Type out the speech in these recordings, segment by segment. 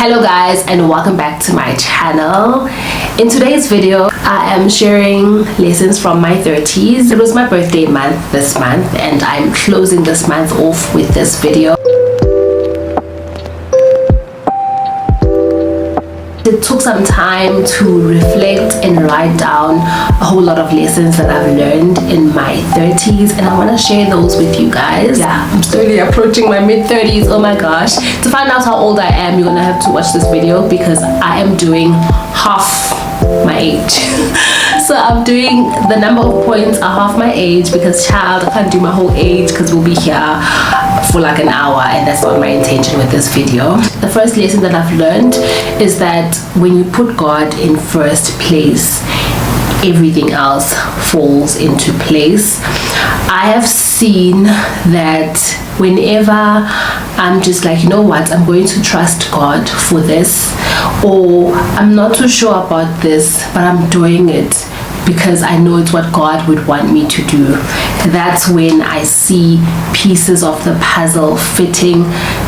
Hello guys, and welcome back to my channel. In today's video I am sharing lessons from my 30s. It was my birthday month this month, and I'm closing this month off with this video. It took some time to reflect and write down a whole lot of lessons that I've learned in my 30s, and I want to share those with you guys. Yeah, I'm slowly approaching my mid-30s. Oh my gosh. To find out how old I am, you're gonna have to watch this video because I am doing half my age. So I'm doing the number of points are half my age because child, I can't do my whole age because we'll be here for like an hour, and that's not my intention with this video. The first lesson that I've learned is that when you put God in first place, everything else falls into place. I have seen that whenever I'm just like, you know what, I'm going to trust God for this, or I'm not too sure about this, but I'm doing it because I know it's what God would want me to do. That's when I see pieces of the puzzle fitting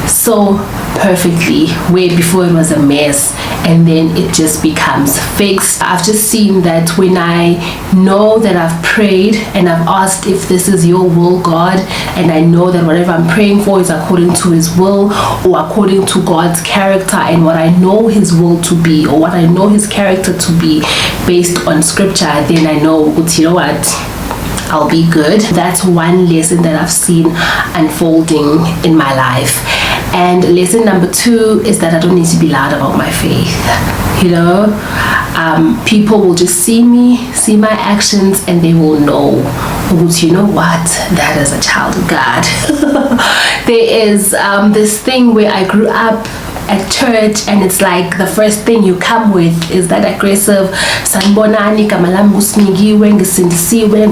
so perfectly, where before it was a mess and then it just becomes fixed. I've just seen that when I know that I've prayed and I've asked if this is your will, God, and I know that whatever I'm praying for is according to his will or according to God's character and what I know his will to be or what I know his character to be based on scripture, then I know, you know what, I'll be good. That's one lesson that I've seen unfolding in my life. And lesson number 2 is that I don't need to be loud about my faith. You know, people will just see me, see my actions, and they will know, you know what, that is a child of God. There is this thing where I grew up at church, and it's like the first thing you come with is that aggressive sanibonani kamalam businigiwe ngisindisiwe,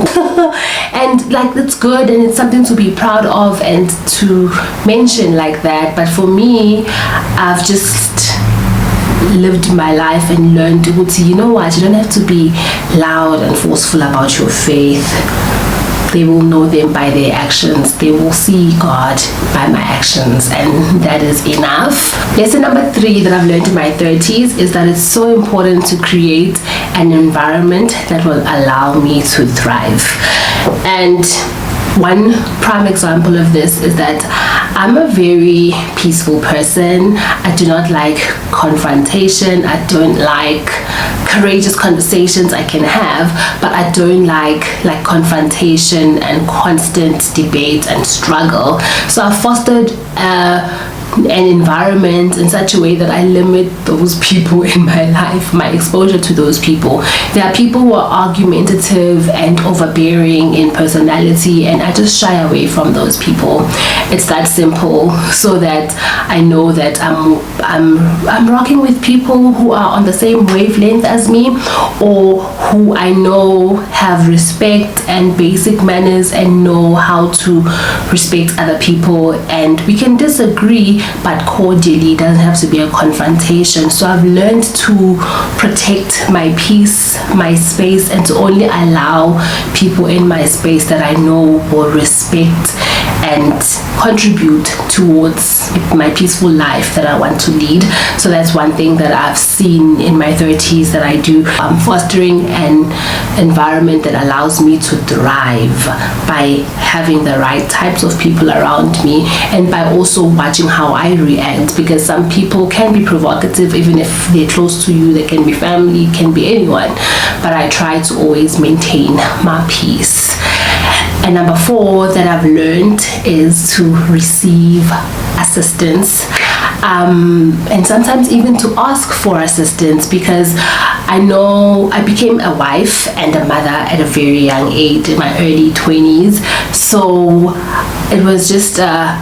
and like it's good and it's something to be proud of and to mention like that. But for me, I've just lived my life and learned to, you know what, you don't have to be loud and forceful about your faith. They will know them by their actions. They will see God by my actions, and that is enough. Lesson number 3 that I've learned in my 30s is that it's so important to create an environment that will allow me to thrive. And one prime example of this is that I'm a very peaceful person. I do not like confrontation. I don't like courageous conversations I can have, but I don't like confrontation and constant debate and struggle. So I've fostered an environment in such a way that I limit those people in my life, my exposure to those people. There are people who are argumentative and overbearing in personality, and I just shy away from those people. It's that simple, so that I know that I'm rocking with people who are on the same wavelength as me, or who I know have respect and basic manners and know how to respect other people, and we can disagree but cordially. It doesn't have to be a confrontation. So I've learned to protect my peace, my space, and to only allow people in my space that I know will respect and contribute towards my peaceful life that I want to lead. So that's one thing that I've seen in my 30s that I do. I'm fostering an environment that allows me to thrive by having the right types of people around me, and by also watching how I react, because some people can be provocative even if they're close to you. They can be family, can be anyone, but I try to always maintain my peace. And number 4 that I've learned is to receive assistance, and sometimes even to ask for assistance, because I know I became a wife and a mother at a very young age, in my early 20s. So it was just a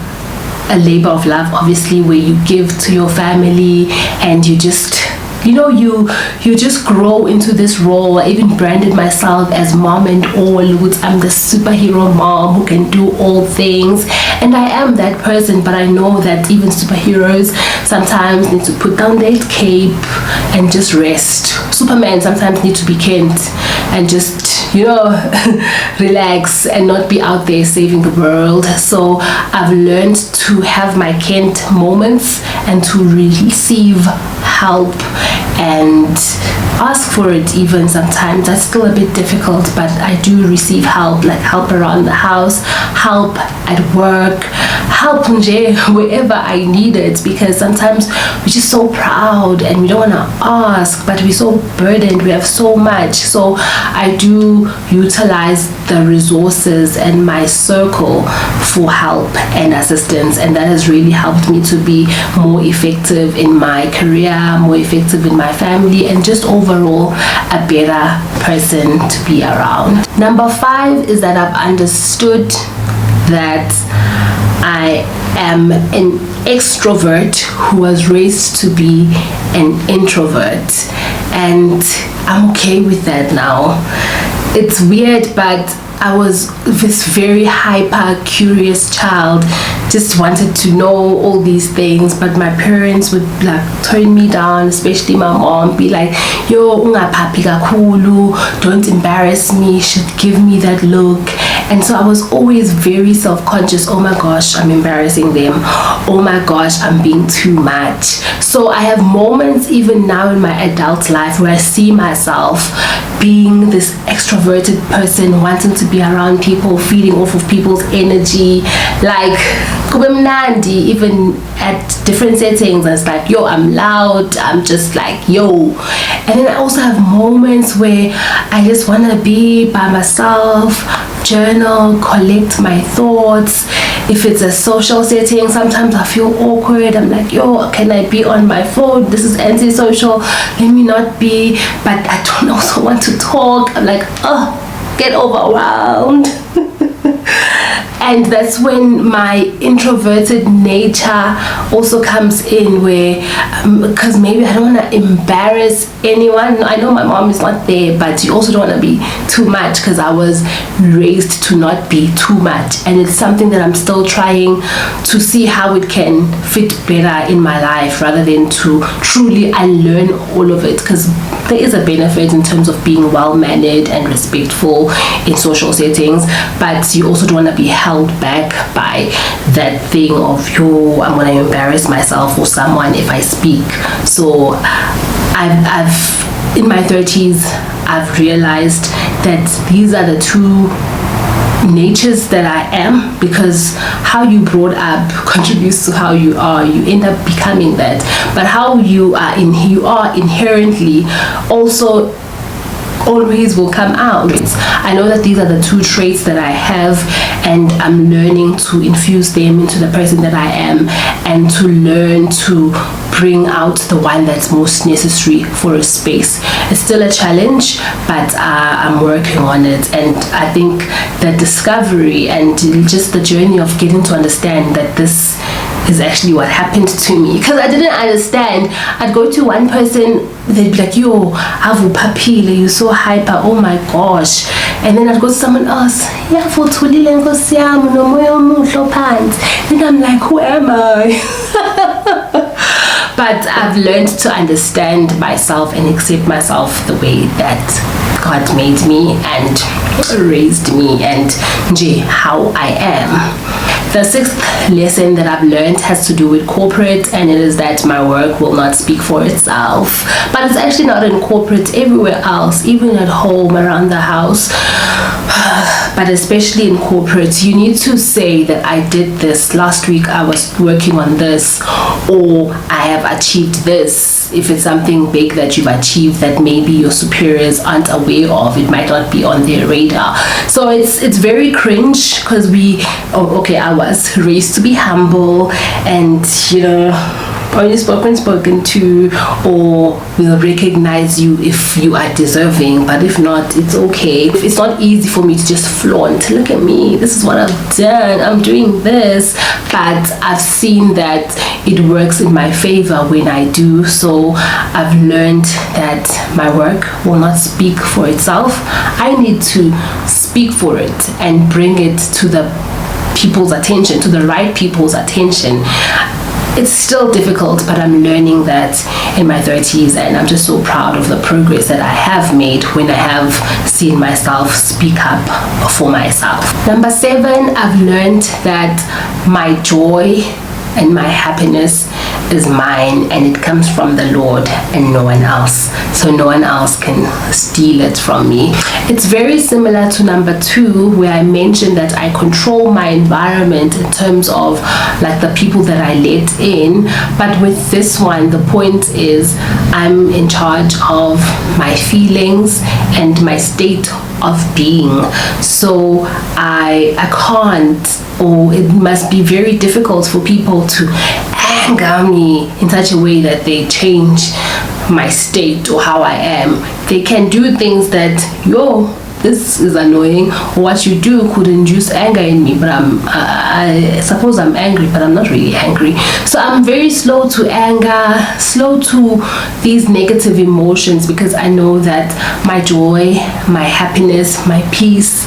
labor of love, obviously, where you give to your family and you just, you know, you just grow into this role. I even branded myself as mom and all. I'm the superhero mom who can do all things, and I am that person. But I know that even superheroes sometimes need to put down their cape and just rest. Superman sometimes need to be kent and just, relax and not be out there saving the world. So I've learned to have my Kent moments and to receive help and ask for it. Even sometimes that's still a bit difficult, but I do receive help, like help around the house, help at work, help wherever I need it, because sometimes we're just so proud and we don't want to ask, but we're so burdened, we have so much. So I do utilize the resources and my circle for help and assistance, and that has really helped me to be more effective in my career, more effective in my family, and just overall a better person to be around. Number 5 is that I've understood that I am an extrovert who was raised to be an introvert, and I'm okay with that now. It's weird, but I was this very hyper curious child, just wanted to know all these things, but my parents would like turn me down, especially my mom, be like, yo, ungaphaphi kakhulu, don't embarrass me. She'd give me that look. And so I was always very self-conscious. Oh my gosh, I'm embarrassing them. Oh my gosh, I'm being too much. So I have moments even now in my adult life where I see myself being this extroverted person, wanting to be around people, feeding off of people's energy, like kube mnandi, even at different settings. And it's like, yo, I'm loud, I'm just like, yo. And then I also have moments where I just want to be by myself, journal, collect my thoughts. If it's a social setting, sometimes I feel awkward. I'm like, yo, can I be on my phone? This is antisocial, let me not be. But I don't also want to talk. I'm like, oh, get overwhelmed. And that's when my introverted nature also comes in, where because maybe I don't want to embarrass anyone. I know my mom is not there, but you also don't want to be too much, because I was raised to not be too much, and it's something that I'm still trying to see how it can fit better in my life, rather than to truly unlearn all of it, because there is a benefit in terms of being well-mannered and respectful in social settings, but you also don't want to be held back by that thing of, yo, I'm going to embarrass myself or someone if I speak. So I've in my 30s, I've realized that these are the two natures that I am, because how you brought up contributes to how you are. You end up becoming that, but how you are inherently also always will come out. I know that these are the two traits that I have, and I'm learning to infuse them into the person that I am, and to learn to bring out the one that's most necessary for a space. It's still a challenge, but I'm working on it, and I think the discovery and just the journey of getting to understand that this is actually what happened to me, because I didn't understand. I'd go to one person, they'd be like, yo, avu papile, you're so hyper, oh my gosh. And then I'd go to someone else, then I'm like, who am I? But I've learned to understand myself and accept myself the way that God made me and raised me, and how I am. The 6th lesson that I've learned has to do with corporate, and it is that my work will not speak for itself. But it's actually not in corporate, everywhere else, even at home, around the house. But especially in corporate, you need to say that I did this last week, I was working on this, or I have achieved this. If it's something big that you've achieved that maybe your superiors aren't aware of, it might not be on their radar. So it's very cringe, because I was raised to be humble, and only spoken to, or will recognize you if you are deserving, but if not, it's okay. It's not easy for me to just flaunt, look at me, this is what I've done, I'm doing this, but I've seen that it works in my favor when I do. So I've learned that my work will not speak for itself. I need to speak for it and bring it to the people's attention, to the right people's attention. it's still difficult, but I'm learning that in my 30s, and I'm just so proud of the progress that I have made when I have seen myself speak up for myself. Number 7, I've learned that my joy and my happiness is mine, and it comes from the Lord and no one else. So no one else can steal it from me. It's very similar to number 2, where I mentioned that I control my environment in terms of like the people that I let in. But with this one, the point is I'm in charge of my feelings and my state of being. So I can't, or it must be very difficult for people to anger me in such a way that they change my state or how I am. They can do things that, this is annoying, or what you do could induce anger in me, but I suppose I'm angry, but I'm not really angry. So I'm very slow to anger, slow to these negative emotions, because I know that my joy, my happiness, my peace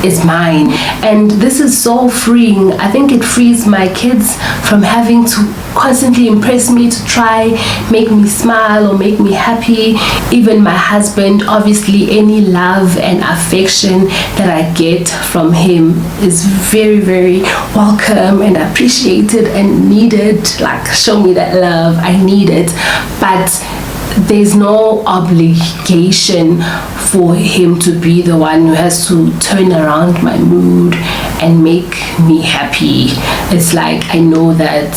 is mine. And this is so freeing. I think it frees my kids from having to constantly impress me, to try make me smile or make me happy. Even my husband, obviously any love and affection that I get from him is very, very welcome and appreciated and needed. Like, show me that love, I need it. But there's no obligation for him to be the one who has to turn around my mood and make me happy. It's like, I know that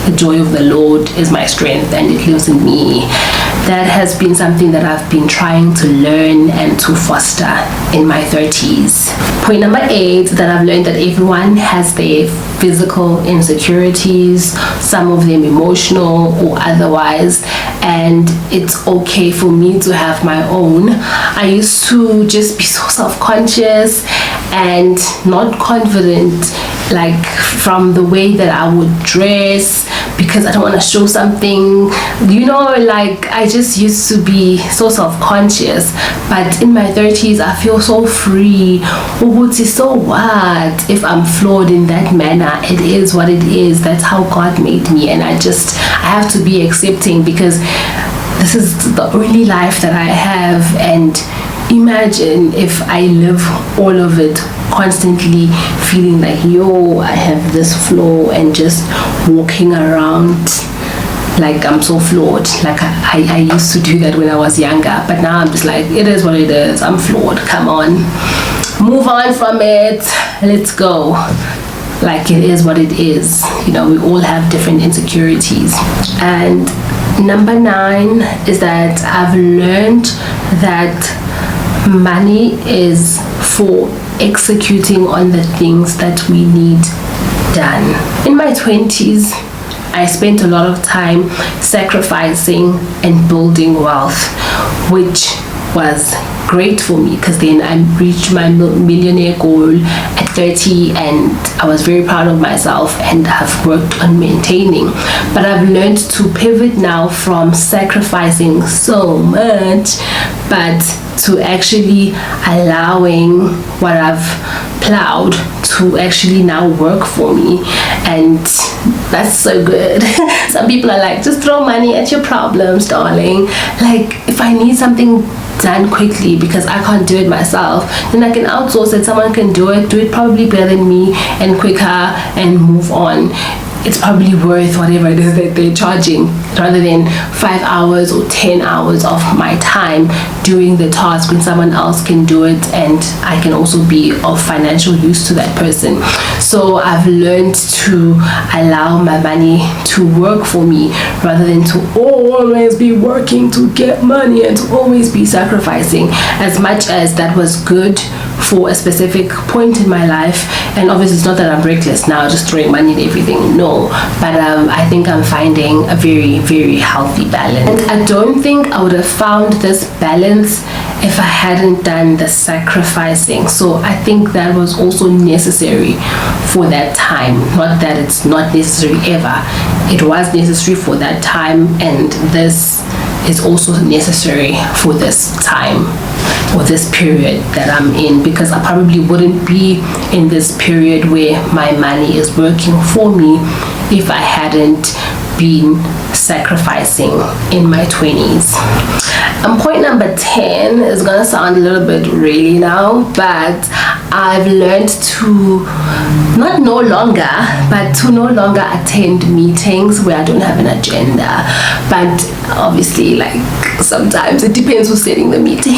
the joy of the Lord is my strength and it lives in me. That has been something that I've been trying to learn and to foster in my 30s. Point number 8, that I've learned that everyone has their physical insecurities, some of them emotional or otherwise, and it's okay for me to have my own. I used to just be so self-conscious and not confident, like from the way that I would dress, because I don't want to show something, like I just used to be so self-conscious. But in my 30s, I feel so free. So what if I'm flawed in that manner? It is what it is. That's how God made me, and I have to be accepting, because this is the only life that I have. And imagine if I live all of it constantly feeling like, I have this flaw, and just walking around like I'm so flawed. Like I used to do that when I was younger, but now I'm just like, it is what it is. I'm flawed. Come on, move on from it. Let's go. Like, it is what it is. We all have different insecurities. And number 9 is that I've learned that money is for executing on the things that we need done. In my 20s, I spent a lot of time sacrificing and building wealth, which was great for me, because then I reached my millionaire goal at 30, and I was very proud of myself and have worked on maintaining. But I've learned to pivot now from sacrificing so much, but to actually allowing what I've plowed to actually now work for me. And that's so good. Some people are like, just throw money at your problems, darling. Like, if I need something done quickly because I can't do it myself, then I can outsource it. Someone can do it probably better than me and quicker, and move on. It's probably worth whatever it is that they're charging, rather than 5 hours or 10 hours of my time doing the task when someone else can do it, and I can also be of financial use to that person. So I've learned to allow my money to work for me, rather than to always be working to get money and to always be sacrificing. As much as that was good for a specific point in my life, and obviously it's not that I'm reckless now, just throwing money and everything, no, but I think I'm finding a very, very healthy balance. And I don't think I would have found this balance if I hadn't done the sacrificing. So I think that was also necessary for that time. Not that it's not necessary ever, it was necessary for that time, and this is also necessary for this time or this period that I'm in, because I probably wouldn't be in this period where my money is working for me if I hadn't been sacrificing in my 20s. And point number 10 is gonna sound a little bit really now, but I've learned to no longer attend meetings where I don't have an agenda. But obviously, like, sometimes it depends who's setting the meeting.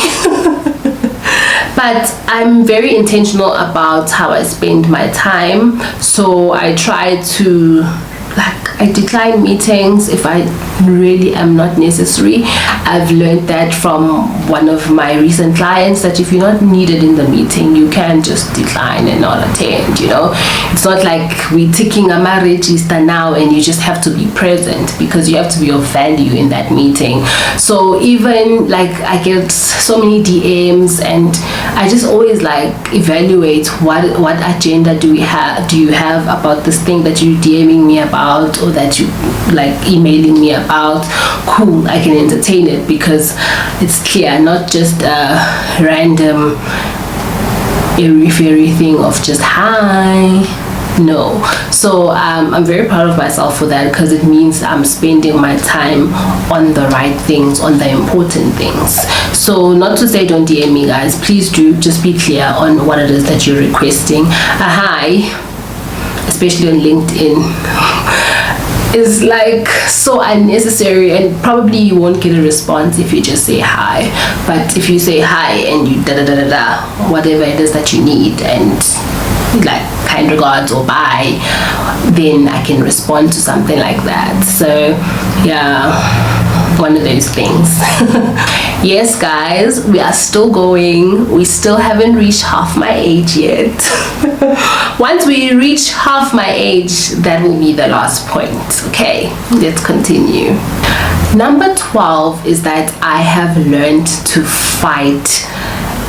But I'm very intentional about how I spend my time, so I try to, I decline meetings if I really am not necessary. I've learned that from one of my recent clients, that if you're not needed in the meeting, you can just decline and not attend, It's not like we're ticking a register now and you just have to be present, because you have to be of value in that meeting. So even I get so many DMs, and I just always evaluate what agenda do you have about this thing that you're DMing me about, or that you emailing me about. Cool, I can entertain it, because it's clear, not just a random airy-fairy thing of just hi. No. So I'm very proud of myself for that, because it means I'm spending my time on the right things, on the important things. So not to say don't DM me, guys, please do, just be clear on what it is that you're requesting. A hi, especially on LinkedIn, is so unnecessary, and probably you won't get a response if you just say hi. But if you say hi and you whatever it is that you need, and kind regards or bye, then I can respond to something like that. So yeah, one of those things. Yes, guys, we are still going. We still haven't reached half my age yet. Once we reach half my age, that will be the last point. Okay, let's continue. Number 12 is that I have learned to fight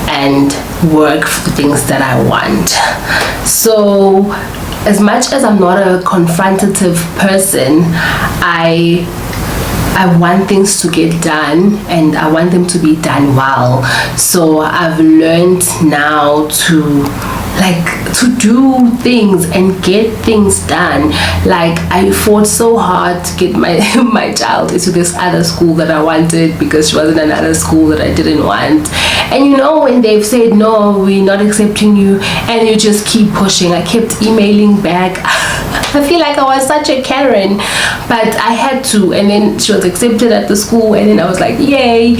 and work for the things that I want. So as much as I'm not a confrontative person, I want things to get done, and I want them to be done well. So I've learned now to do things and get things done. I fought so hard to get my child into this other school that I wanted, because she was in another school that I didn't want. And when they've said no, we're not accepting you, and you just keep pushing, I kept emailing back. I feel like I was such a Karen, but I had to. And then she was accepted at the school, and then I was like, yay.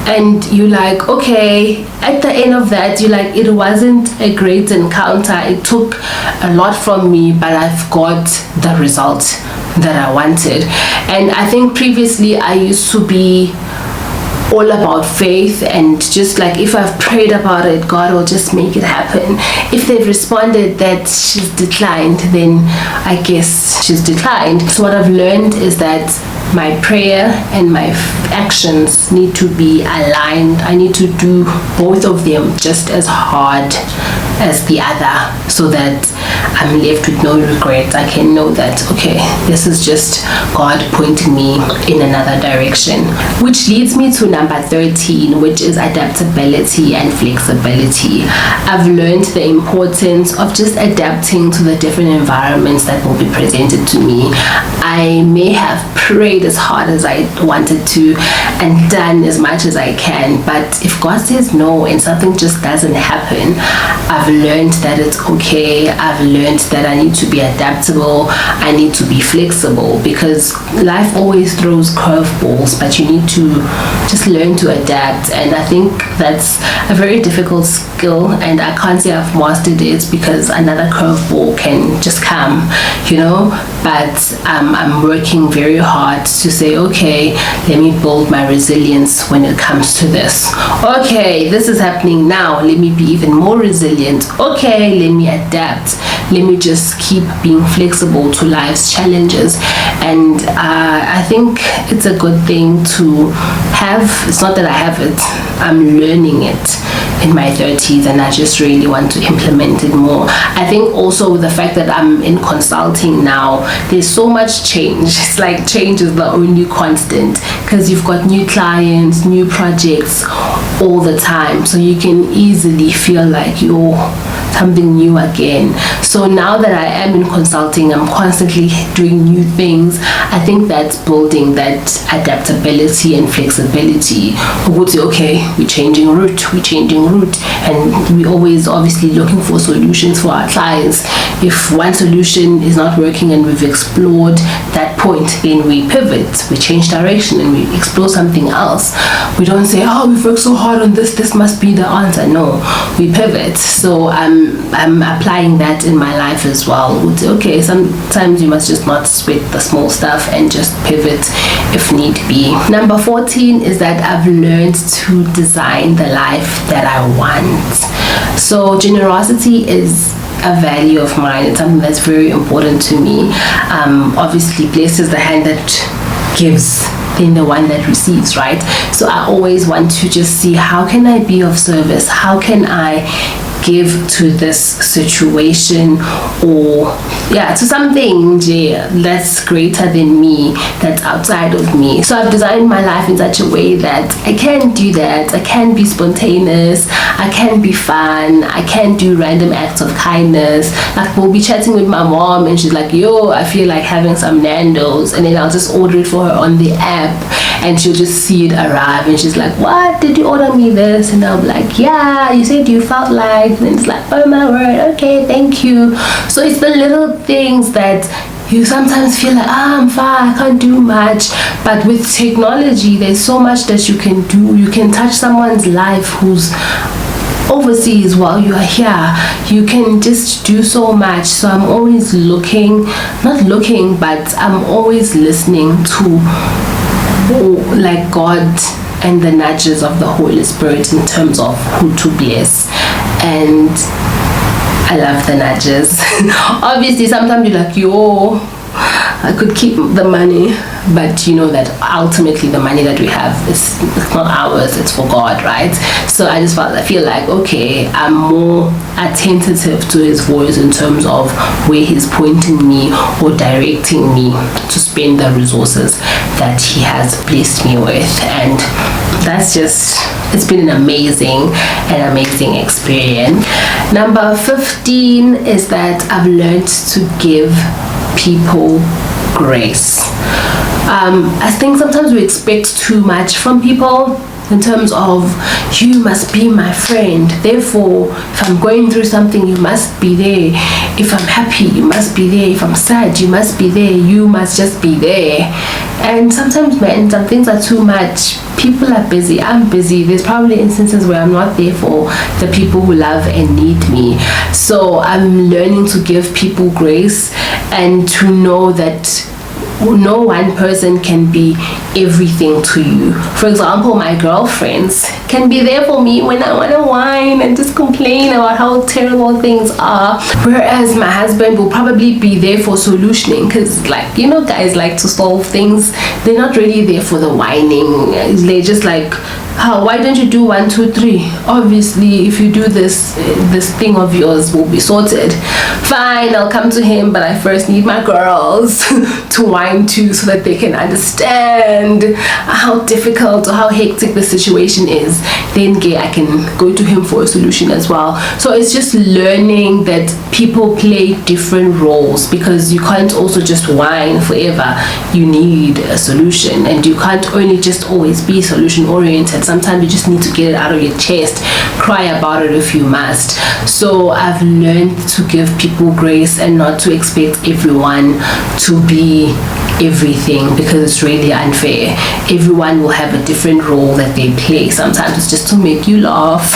And you're like, okay. At the end of that, you're like, it wasn't a great encounter. It took a lot from me, but I've got the result that I wanted. And I think previously I used to be all about faith, and just if I've prayed about it, God will just make it happen. If they've responded that she's declined, then I guess she's declined. So what I've learned is that my prayer and my actions need to be aligned. I need to do both of them just as hard as the other, so that I'm left with no regrets. I can know that, okay, this is just God pointing me in another direction. Which leads me to number 13, which is adaptability and flexibility. I've learned the importance of just adapting to the different environments that will be presented to me. I may have prayed as hard as I wanted to and done as much as I can, but if God says no and something just doesn't happen, I've learned that it's okay. I've learned that I need to be adaptable. I need to be flexible, because life always throws curveballs, but you need to just learn to adapt. And I think that's a very difficult skill, and I can't say I've mastered it, because another curveball can just come, but I'm working very hard to say, okay, let me build my resilience when it comes to this. Okay, this is happening now, let me be even more resilient. Okay, let me adapt. Let me just keep being flexible to life's challenges. And I think it's a good thing to have. It's not that I have it, I'm learning it in my 30s, and I just really want to implement it more. I think also the fact that I'm in consulting now, there's so much change. It's like change is the only constant, because you've got new clients, new projects all the time, so you can easily feel like you're something new again. So now that I am in consulting, I'm constantly doing new things. I think that's building that adaptability and flexibility. Okay, we're changing route, and we always obviously looking for solutions for our clients. If one solution is not working and we've explored that point, then we pivot, we change direction, and we explore something else. We don't say, oh, we've worked so hard on this must be the answer. No, we pivot. So I'm applying that in my life as well. Okay, sometimes you must just not sweat the small stuff and just pivot if need be. Number 14 is that I've learned to design the life that I want. So generosity is a value of mine. It's something that's very important to me. Obviously, blessed is the hand that gives than the one that receives, right? So I always want to just see, how can I be of service? How can I give to this situation, or to something that's greater than me, that's outside of me. So I've designed my life in such a way that I can do that. I can be spontaneous, I can be fun, I can do random acts of kindness. Like, we'll be chatting with my mom and she's like, yo, I feel like having some Nando's, and then I'll just order it for her on the app and she'll just see it arrive and she's like, what, did you order me this? And I'll be like, yeah, you said you felt like. And it's like, oh my word, okay, thank you. So it's the little things that you sometimes feel like, I'm fine, I can't do much. But with technology, there's so much that you can do. You can touch someone's life who's overseas while you are here. You can just do so much. So I'm always I'm always listening to like God and the nudges of the Holy Spirit in terms of who to bless. And I love the nudges. Obviously, sometimes you're like, yo, I could keep the money, but you know that ultimately the money that we have is not ours, it's for God, right? So I feel like, okay, I'm more attentive to his voice in terms of where he's pointing me or directing me to spend the resources that he has blessed me with. And it's been an amazing experience. Number 15 is that I've learned to give people grace. I think sometimes we expect too much from people in terms of, you must be my friend, therefore if I'm going through something, you must be there. If I'm happy, you must be there. If I'm sad, you must be there. You must just be there. And sometimes, man, some things are too much. People are busy, I'm busy. There's probably instances where I'm not there for the people who love and need me. So I'm learning to give people grace and to know that no one person can be everything to you. For example, my girlfriends can be there for me when I want to whine and just complain about how terrible things are, whereas my husband will probably be there for solutioning, because, like, you know, guys like to solve things. They're not really there for the whining. They're just like, why don't you do 1, 2, 3? Obviously, if you do this thing of yours will be sorted. Fine, I'll come to him, but I first need my girls to whine to, so that they can understand how difficult or how hectic the situation is. Then I can go to him for a solution as well. So it's just learning that people play different roles, because you can't also just whine forever. You need a solution, and you can't only just always be solution oriented. Sometimes you just need to get it out of your chest, cry about it if you must. So I've learned to give people grace and not to expect everyone to be everything, because it's really unfair. Everyone will have a different role that they play. Sometimes it's just to make you laugh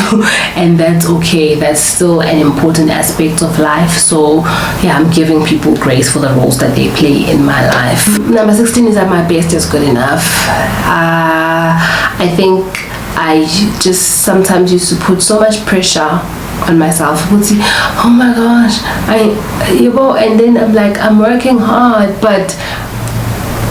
and that's okay. That's still an important aspect of life. So yeah, I'm giving people grace for the roles that they play in my life. Number 16 is that my best is good enough. I think I just sometimes used to put so much pressure on myself. I would say, oh my gosh, and then I'm like, I'm working hard, but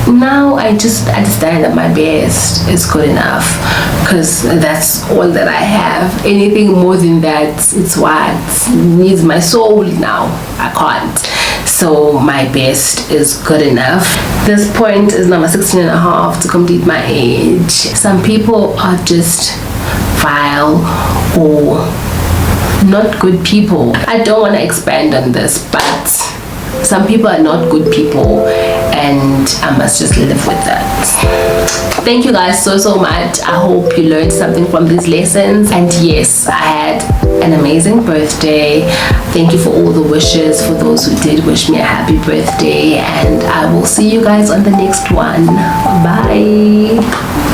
now I just understand that my best is good enough, because that's all that I have. Anything more than that, it's what needs my soul now. I can't. So my best is good enough. This point is number 16 and a half to complete my age. Some people are just vile or not good people. I don't want to expand on this, but some people are not good people, and I must just live with that. Thank you guys so much. I hope you learned something from these lessons. And yes, I had an amazing birthday. Thank you for all the wishes, for those who did wish me a happy birthday, and I will see you guys on the next one. Bye.